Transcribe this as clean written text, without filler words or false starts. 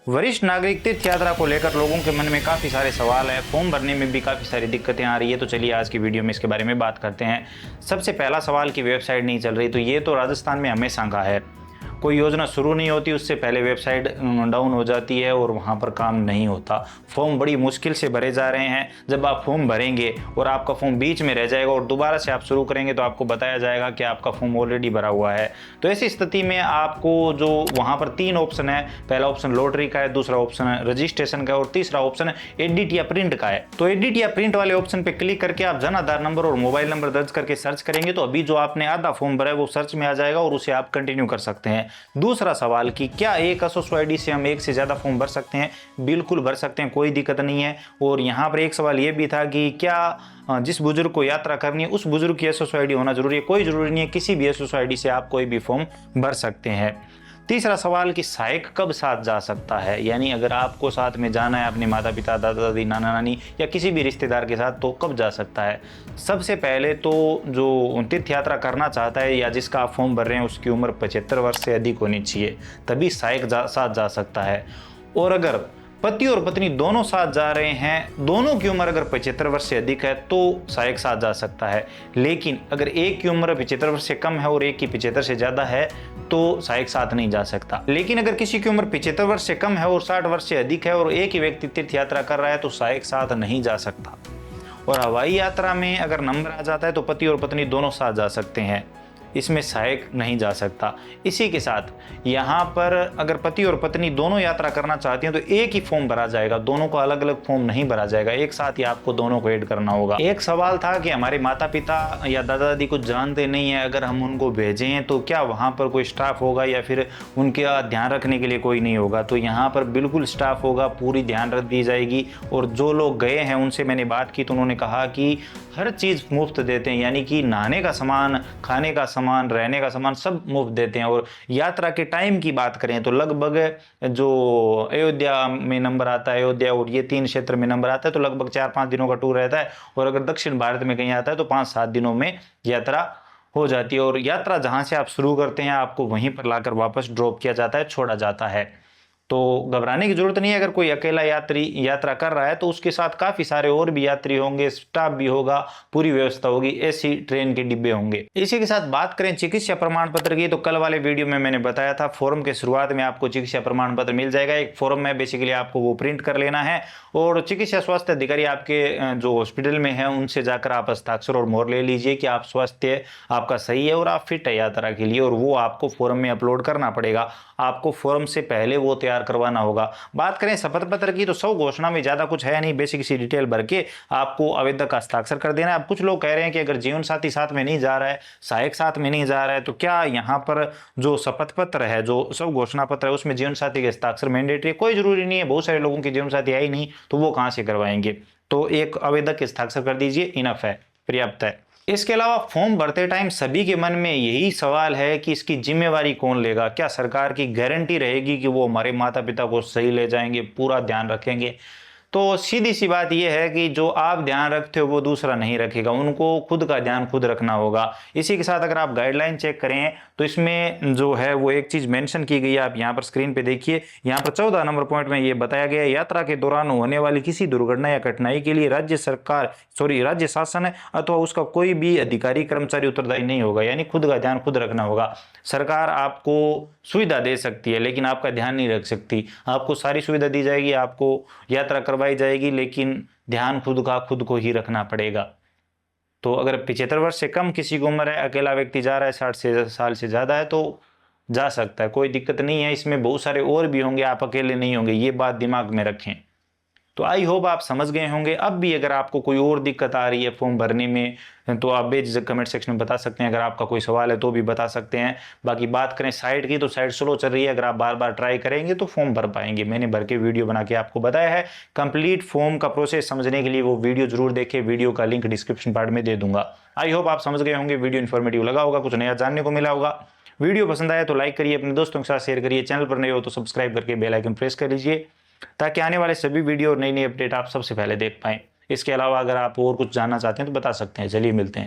वरिष्ठ नागरिक तीर्थ यात्रा को लेकर लोगों के मन में काफ़ी सारे सवाल है, फॉर्म भरने में भी काफ़ी सारी दिक्कतें आ रही है। तो चलिए आज की वीडियो में इसके बारे में बात करते हैं। सबसे पहला सवाल कि वेबसाइट नहीं चल रही, तो ये तो राजस्थान में हमेशा का है। कोई योजना शुरू नहीं होती उससे पहले वेबसाइट डाउन हो जाती है और वहाँ पर काम नहीं होता। फॉर्म बड़ी मुश्किल से भरे जा रहे हैं। जब आप फॉर्म भरेंगे और आपका फॉर्म बीच में रह जाएगा और दोबारा से आप शुरू करेंगे तो आपको बताया जाएगा कि आपका फॉर्म ऑलरेडी भरा हुआ है। तो ऐसी स्थिति में आपको जो वहाँ पर 3 ऑप्शन है, पहला ऑप्शन लॉटरी का है, दूसरा ऑप्शन रजिस्ट्रेशन का है और तीसरा ऑप्शन एडिट या प्रिंट का है। तो एडिट या प्रिंट वाले ऑप्शन पे क्लिक करके आप जन आधार नंबर और मोबाइल नंबर दर्ज करके सर्च करेंगे तो अभी जो आपने आधा फॉर्म भरा है वो सर्च में आ जाएगा और उसे आप कंटिन्यू कर सकते हैं। दूसरा सवाल कि क्या एक असोस आईडी से हम एक से ज्यादा फॉर्म भर सकते हैं? बिल्कुल भर सकते हैं, कोई दिक्कत नहीं है। और यहाँ पर एक सवाल ये भी था कि क्या जिस बुजुर्ग को यात्रा करनी है उस बुजुर्ग की एसओस आईडी होना जरूरी है? कोई जरूरी नहीं है, किसी भी एसओस आईडी से आप कोई भी फॉर्म भर सकते हैं। तीसरा सवाल कि सहायक कब साथ जा सकता है, यानी अगर आपको साथ में जाना है अपने माता पिता, दादा दादी, नाना नानी या किसी भी रिश्तेदार के साथ तो कब जा सकता है? सबसे पहले तो जो तीर्थ यात्रा करना चाहता है या जिसका आप फॉर्म भर रहे हैं उसकी उम्र 75 वर्ष से अधिक होनी चाहिए, तभी सहायक साथ जा सकता है। और अगर पति और पत्नी दोनों साथ जा रहे हैं, दोनों की उम्र अगर 75 वर्ष से अधिक है तो सहायक साथ जा सकता है। लेकिन अगर एक की उम्र 75 वर्ष से कम है और एक की 75 से ज़्यादा है तो सहायक साथ नहीं जा सकता। लेकिन अगर किसी की उम्र 75 वर्ष से कम है और 60 वर्ष से अधिक है और एक ही व्यक्ति तीर्थ यात्रा कर रहा है तो सहायक साथ नहीं जा सकता। और हवाई यात्रा में अगर नंबर आ जाता है तो पति और पत्नी दोनों साथ जा सकते हैं, इसमें सहायक नहीं जा सकता। इसी के साथ यहाँ पर अगर पति और पत्नी दोनों यात्रा करना चाहती हैं तो एक ही फॉर्म भरा जाएगा, दोनों को अलग अलग फॉर्म नहीं भरा जाएगा, एक साथ ही आपको दोनों को ऐड करना होगा। एक सवाल था कि हमारे माता पिता या दादा दादी कुछ जानते नहीं है, अगर हम उनको भेजें तो क्या वहाँ पर कोई स्टाफ होगा या फिर उनके ध्यान रखने के लिए कोई नहीं होगा? तो यहाँ पर बिल्कुल स्टाफ होगा, पूरी ध्यान रख दी जाएगी। और जो लोग गए हैं उनसे मैंने बात की तो उन्होंने कहा कि हर चीज़ मुफ्त देते हैं, यानी कि नहाने का सामान, खाने का सामान, रहने का सामान सब मुफ्त देते हैं। और यात्रा के टाइम की बात करें तो लगभग जो अयोध्या में नंबर आता है, अयोध्या और ये 3 क्षेत्र में नंबर आता है तो लगभग 4-5 दिनों का टूर रहता है। और अगर दक्षिण भारत में कहीं आता है तो 5-7 दिनों में यात्रा हो जाती है। और यात्रा जहाँ से आप शुरू करते हैं आपको वहीं पर लाकर वापस ड्रॉप किया जाता है, छोड़ा जाता है। तो घबराने की जरूरत नहीं है। अगर कोई अकेला यात्री यात्रा कर रहा है तो उसके साथ काफी सारे और भी यात्री होंगे, स्टाफ भी होगा, पूरी व्यवस्था होगी, ऐसी ट्रेन के डिब्बे होंगे। इसी के साथ बात करें चिकित्सा प्रमाण पत्र की तो कल वाले वीडियो में मैंने बताया था फॉर्म के शुरुआत में आपको चिकित्सा प्रमाण पत्र मिल जाएगा। एक फॉर्म में बेसिकली आपको वो प्रिंट कर लेना है और चिकित्सा स्वास्थ्य अधिकारी आपके जो हॉस्पिटल में है उनसे जाकर आप हस्ताक्षर और मोहर ले लीजिए कि आप स्वास्थ्य आपका सही है और आप फिट है यात्रा के लिए, और वो आपको फॉर्म में अपलोड करना पड़ेगा। आपको फॉर्म से पहले वो तैयार करवाना होगा। बात करें शपथ पत्र की तो 100 घोषणा में ज्यादा कुछ है नहीं, बेसिक सी डिटेल भर के आपको आवेदक का हस्ताक्षर कर देना है। अब कुछ लोग कह रहे हैं कि अगर जीवन साथी साथ में नहीं जा रहा है, सहायक साथ में नहीं जा रहा है, तो क्या यहाँ पर जो शपथ पत्र है, जो 100 घोषणा पत्र है उसमें जीवन साथी के हस्ताक्षर मैंडेटरी है? कोई जरूरी नहीं है, बहुत सारे लोगों की जीवन साथी है ही नहीं तो वो कहां से करवाएंगे? तो एक आवेदक के हस्ताक्षर कर दीजिए, इनफ है, पर्याप्त है। इसके अलावा फॉर्म भरते टाइम सभी के मन में यही सवाल है कि इसकी जिम्मेवारी कौन लेगा? क्या सरकार की गारंटी रहेगी कि वो हमारे माता पिता को सही ले जाएंगे, पूरा ध्यान रखेंगे? तो सीधी सी बात यह है कि जो आप ध्यान रखते हो वो दूसरा नहीं रखेगा, उनको खुद का ध्यान खुद रखना होगा। इसी के साथ अगर आप गाइडलाइन चेक करें तो इसमें जो है वो एक चीज मेंशन की गई है, आप यहाँ पर स्क्रीन पे देखिए। यहाँ पर 14 नंबर पॉइंट में ये बताया गया है, यात्रा के दौरान होने वाली किसी दुर्घटना या कठिनाई के लिए राज्य शासन अथवा उसका कोई भी अधिकारी कर्मचारी उत्तरदायी नहीं होगा, यानी खुद का ध्यान खुद रखना होगा। सरकार आपको सुविधा दे सकती है लेकिन आपका ध्यान नहीं रख सकती। आपको सारी सुविधा दी जाएगी, आपको यात्रा करवाई जाएगी, लेकिन ध्यान खुद का खुद को ही रखना पड़ेगा। तो अगर 75 वर्ष से कम किसी की उम्र है, अकेला व्यक्ति जा रहा है, 60 साल से ज्यादा है तो जा सकता है, कोई दिक्कत नहीं है। इसमें बहुत सारे और भी होंगे, आप अकेले नहीं होंगे, ये बात दिमाग में रखें। तो आई होप आप समझ गए होंगे। अब भी अगर आपको कोई और दिक्कत आ रही है फॉर्म भरने में तो आप बेझिझक कमेंट सेक्शन में बता सकते हैं। अगर आपका कोई सवाल है तो भी बता सकते हैं। बाकी बात करें साइट की तो साइट स्लो चल रही है, अगर आप बार बार ट्राई करेंगे तो फॉर्म भर पाएंगे। मैंने भर के वीडियो बना के आपको बताया है। कंप्लीट फॉर्म का प्रोसेस समझने के लिए वो वीडियो जरूर देखें, वीडियो का लिंक डिस्क्रिप्शन पार्ट में दे दूंगा। आई होप आप समझ गए होंगे, वीडियो इन्फॉर्मेटिव लगा होगा, कुछ नया जानने को मिला होगा। वीडियो पसंद आया तो लाइक करिए, अपने दोस्तों के साथ शेयर करिए, चैनल पर नए हो तो सब्सक्राइब करके बेल आइकन प्रेस कर लीजिए ताकि आने वाले सभी वीडियो और नई नई अपडेट आप सबसे पहले देख पाएं। इसके अलावा अगर आप और कुछ जानना चाहते हैं तो बता सकते हैं। चलिए मिलते हैं।